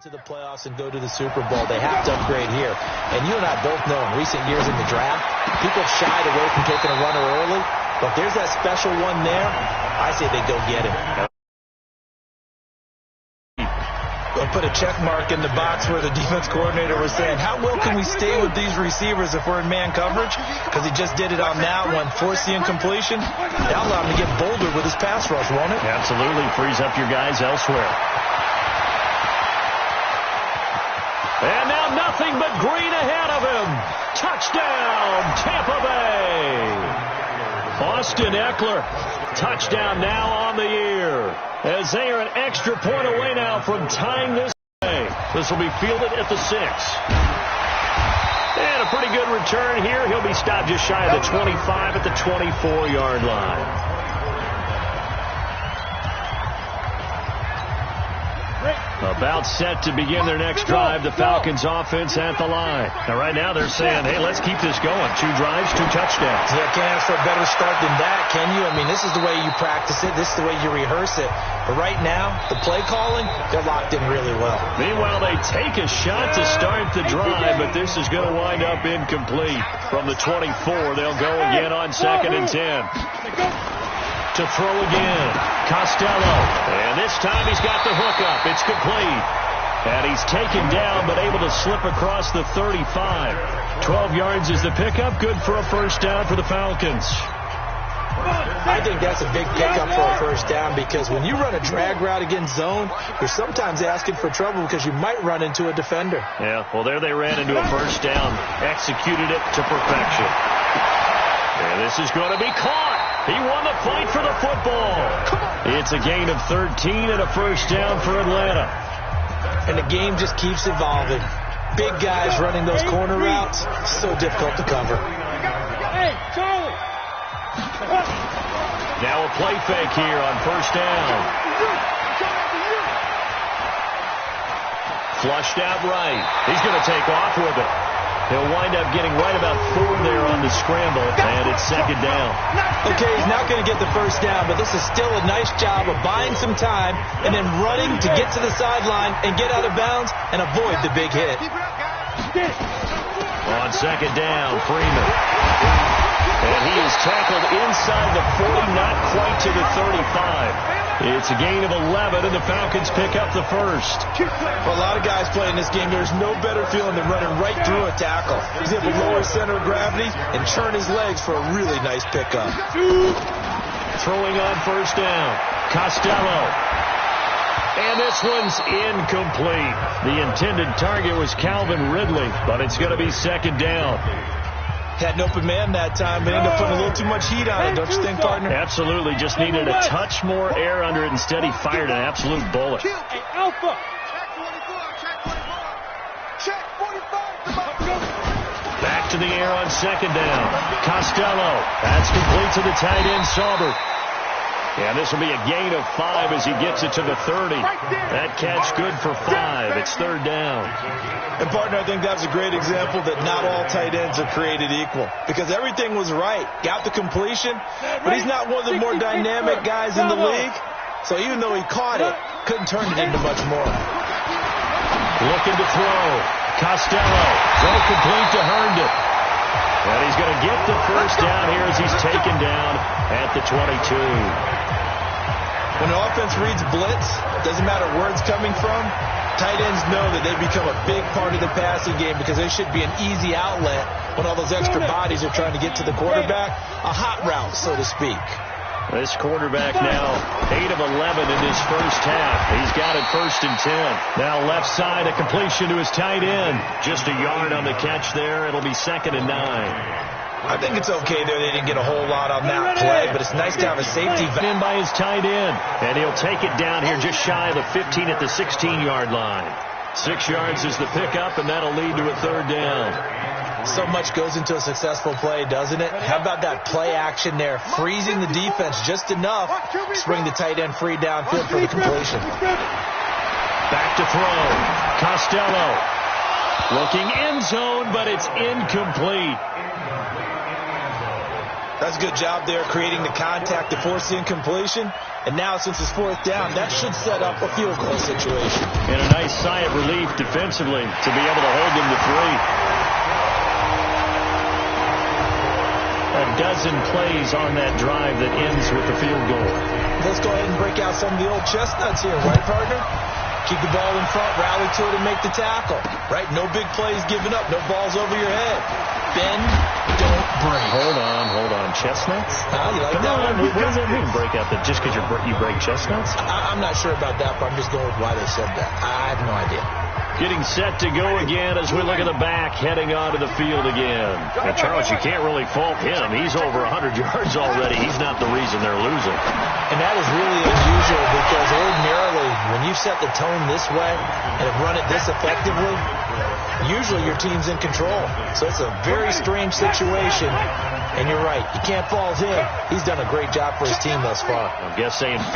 To the playoffs and go to the Super Bowl, they have to upgrade here. And you and I both know in recent years in the draft, people shied away from taking a runner early. But there's that special one there. I say they go get him. They'll put a check mark in the box where the defense coordinator was saying, how well can we stay with these receivers if we're in man coverage? Because he just did it on that one, forced the incompletion. That'll allow him to get bolder with his pass rush, won't it? Absolutely. Frees up your guys elsewhere. And now nothing but green ahead of him. Touchdown, Tampa Bay. Austin Eckler. Touchdown now on the year. As they are an extra point away now from tying this game. This will be fielded at the 6. And a pretty good return here. He'll be stopped just shy of the 25 at the 24-yard line. About set to begin their next drive. The Falcons offense at the line. Now right now they're saying, hey, let's keep this going. 2 drives, 2 touchdowns. Yeah, can't ask for a better start than that, can you? I mean, this is the way you practice it. This is the way you rehearse it. But right now, the play calling, they're locked in really well. Meanwhile, they take a shot to start the drive, but this is going to wind up incomplete. From the 24, they'll go again on 2nd and 10. To throw again, Costello, and this time he's got the hookup. It's complete, and he's taken down but able to slip across the 35. 12 yards is the pickup, good for a first down for the Falcons. I think that's a big pickup for a first down because when you run a drag route against zone, you're sometimes asking for trouble because you might run into a defender. Yeah, well, there they ran into a first down, executed it to perfection. And this is going to be caught. He won the fight for the football. It's a gain of 13 and a first down for Atlanta. And the game just keeps evolving. Big guys running those corner routes, so difficult to cover. Hey, Charlie. Now a play fake here on first down. Flushed out right. He's going to take off with it. He'll wind up getting right about 4 there on the scramble, and it's 2nd down. Okay, he's not going to get the first down, but this is still a nice job of buying some time and then running to get to the sideline and get out of bounds and avoid the big hit. On 2nd down, Freeman. And he is tackled inside the 40, not quite to the 35. It's a gain of 11, and the Falcons pick up the first. For a lot of guys playing this game, there's no better feeling than running right through a tackle. He's able to lower his center of gravity and turn his legs for a really nice pickup. Throwing on first down, Costello. And this one's incomplete. The intended target was Calvin Ridley, but it's going to be 2nd down. Had an open man that time, but ended up putting a little too much heat on it, don't you think, partner? Absolutely. Just needed a touch more air under it. Instead, he fired an absolute bullet. Hey, Alpha. Back to the air on 2nd down. Costello. That's complete to the tight end, Sauber. And this will be a gain of 5 as he gets it to the 30. That catch good for 5. It's 3rd down. And, partner, I think that's a great example that not all tight ends are created equal. Because everything was right. Got the completion, but he's not one of the more dynamic guys in the league. So even though he caught it, couldn't turn it into much more. Looking to throw. Costello. Throw complete to Herndon. And he's going to get the first down here as he's taken down at the 22. When an offense reads blitz, doesn't matter where it's coming from, tight ends know that they become a big part of the passing game because they should be an easy outlet when all those extra bodies are trying to get to the quarterback. A hot route, so to speak. This quarterback now 8 of 11 in his first half. He's got it 1st and 10. Now left side, a completion to his tight end. Just a yard on the catch there. It'll be 2nd and 9. I think it's okay there. They didn't get a whole lot on that play, but it's nice to have a safety in by his tight end. And he'll take it down here just shy of the 15 at the 16-yard line. 6 yards is the pickup, and that'll lead to a 3rd down. So much goes into a successful play, doesn't it? How about that play action there? Freezing the defense just enough to bring the tight end free downfield for the completion. Back to throw. Costello. Looking end zone, but it's incomplete. That's a good job there creating the contact to force the incompletion. And now, since it's fourth down, that should set up a field goal situation. And a nice sigh of relief defensively to be able to hold them to 3. A dozen plays on that drive that ends with the field goal. Let's go ahead and break out some of the old chestnuts here, right, partner? Keep the ball in front, rally to it, and make the tackle. Right? No big plays given up, no balls over your head. Bend, don't break. Hold on. Chestnuts? You like that one? What does that mean, break out? That just because you break chestnuts? I'm not sure about that, but I'm just going with why they said that. I have no idea. Getting set to go again as we look at the back, heading onto the field again. Now, Charles, you can't really fault him. He's over 100 yards already. He's not the reason they're losing. And that is really unusual because ordinarily, when you set the tone this way and have run it this effectively, usually your team's in control. So it's a very strange situation. And you're right. You can't fault him. He's done a great job for his team thus far. I guess saying